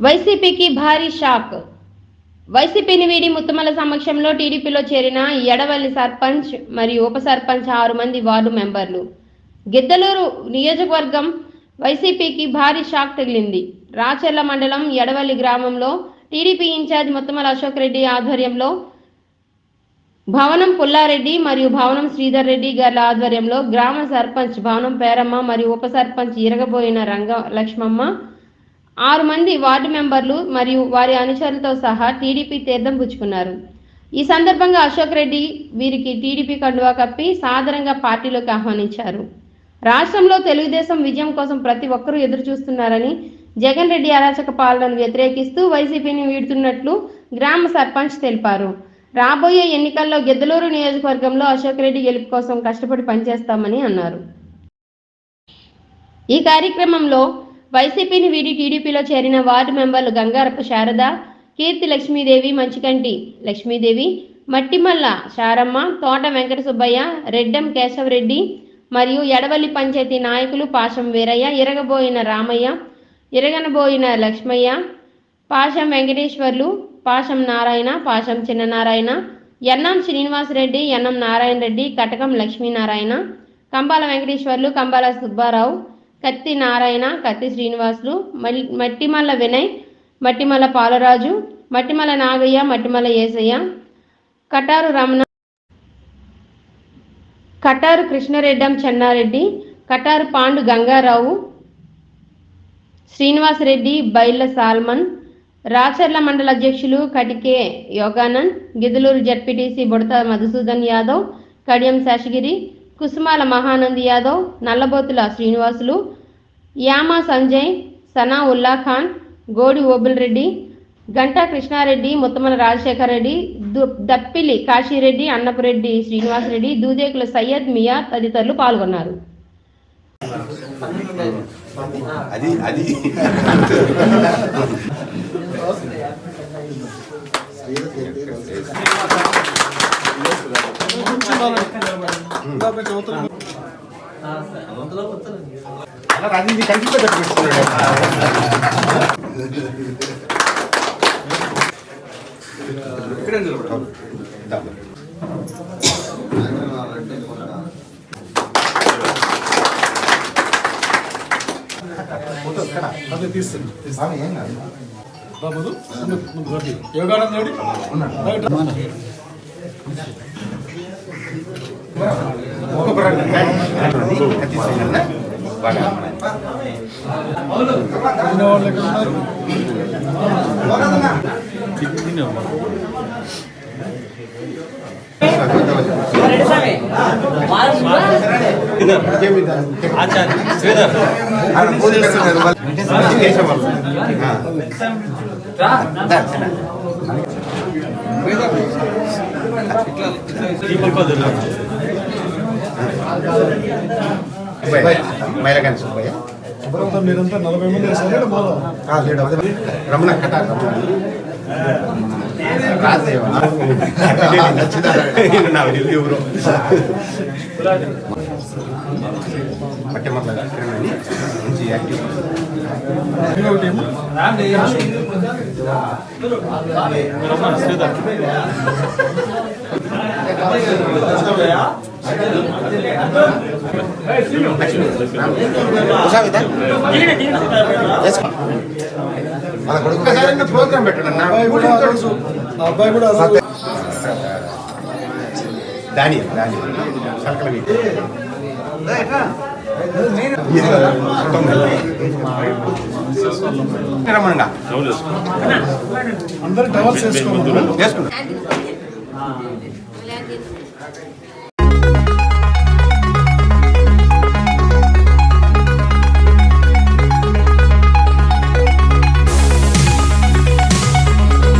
వైసీపీకి భారీ షాక్. వైసీపీని వీడి ముత్తమల సమక్షంలో టీడీపీలో చేరిన ఎడవల్లి సర్పంచ్ మరియు ఉప సర్పంచ్ 6 మంది వార్డు మెంబర్లు. గిద్దలూరు నియోజకవర్గం వైసీపీకి భారీ షాక్ తగిలింది. రాచెర్ల మండలం ఎడవల్లి గ్రామంలో టీడీపీ ఇన్ఛార్జ్ ముత్తమల అశోక్ రెడ్డి ఆధ్వర్యంలో భవనం పుల్లారెడ్డి మరియు భవనం శ్రీధర్ రెడ్డి గారి ఆధ్వర్యంలో గ్రామ సర్పంచ్ భవనం పేరమ్మ మరియు ఉప సర్పంచ్ ఇరగబోయిన రంగ లక్ష్మమ్మ 6 మంది వార్డు మెంబర్లు మరియు వారి అనుచరులతో సహా టీడీపీ తీర్థం పుచ్చుకున్నారు. ఈ సందర్భంగా అశోక్ రెడ్డి వీరికి టీడీపీ కండువా కప్పి సాదరంగా పార్టీలోకి ఆహ్వానించారు. రాష్ట్రంలో తెలుగుదేశం విజయం కోసం ప్రతి ఒక్కరూ ఎదురు చూస్తున్నారని, జగన్ రెడ్డి అరాచక పాలనను వ్యతిరేకిస్తూ వైసీపీని వీడుతున్నట్లు గ్రామ సర్పంచ్ తెలిపారు. రాబోయే ఎన్నికల్లో గిద్దలూరు నియోజకవర్గంలో అశోక్ రెడ్డి గెలుపు కోసం కష్టపడి పనిచేస్తామని అన్నారు. ఈ కార్యక్రమంలో వైసీపీని వీడి టీడీపీలో చేరిన వార్డు మెంబర్లు గంగారప్ప శారద, కీర్తి లక్ష్మీదేవి, మంచికంటి లక్ష్మీదేవి, మట్టిమల్ల శారమ్మ, తోట వెంకట సుబ్బయ్య, రెడ్డం కేశవరెడ్డి మరియు ఎడవల్లి పంచాయతీ నాయకులు పాశం వీరయ్య, ఇరగబోయిన రామయ్య, ఇరగనబోయిన లక్ష్మయ్య, పాశం వెంకటేశ్వర్లు, పాశం నారాయణ, పాశం చిన్ననారాయణ, ఎన్నం శ్రీనివాసరెడ్డి, ఎన్నం నారాయణ రెడ్డి, కటకం లక్ష్మీనారాయణ, కంబాల వెంకటేశ్వర్లు, కంబాల సుబ్బారావు, కత్తి నారాయణ, కత్తి శ్రీనివాసులు, మట్టిమల్ల వినయ్, మట్టిమల్ల పాలరాజు, మట్టిమల్ల నాగయ్య, మట్టిమల్ల ఏసయ్య, కటారు రమణ, కటారు కృష్ణరెడ్డం చెన్నారెడ్డి, కటారు పాండు గంగారావు, శ్రీనివాసరెడ్డి, బైళ్ళ సాల్మన్, రాచర్ల మండల అధ్యక్షులు కటికే యోగానంద్, గిద్దలూరు జడ్పీటీసీ బుడత మధుసూదన్ యాదవ్, కడియం శేషగిరి, కుసుమాల మహానంద్ యాదవ్, నల్లబోతుల శ్రీనివాసులు, యామా సంజయ్, సనా ఉల్లా ఖాన్, గోడి ఓబుల్ రెడ్డి, గంటా కృష్ణారెడ్డి, ముత్తమల రాజశేఖర్ రెడ్డి, దప్పిలి కాశీరెడ్డి, అన్నపురెడ్డి శ్రీనివాసరెడ్డి, దూదేకుల సయ్యద్ మియా తదితరులు పాల్గొన్నారు. మీరంతా 40 మంది రమణ మంచి యాక్టివ్ ప్రోగ్రామ్ పెట్టండి. అబ్బాయి కూడా దాని సర్కల్ అందరూ టవల్స్ వేసుకున్నారు.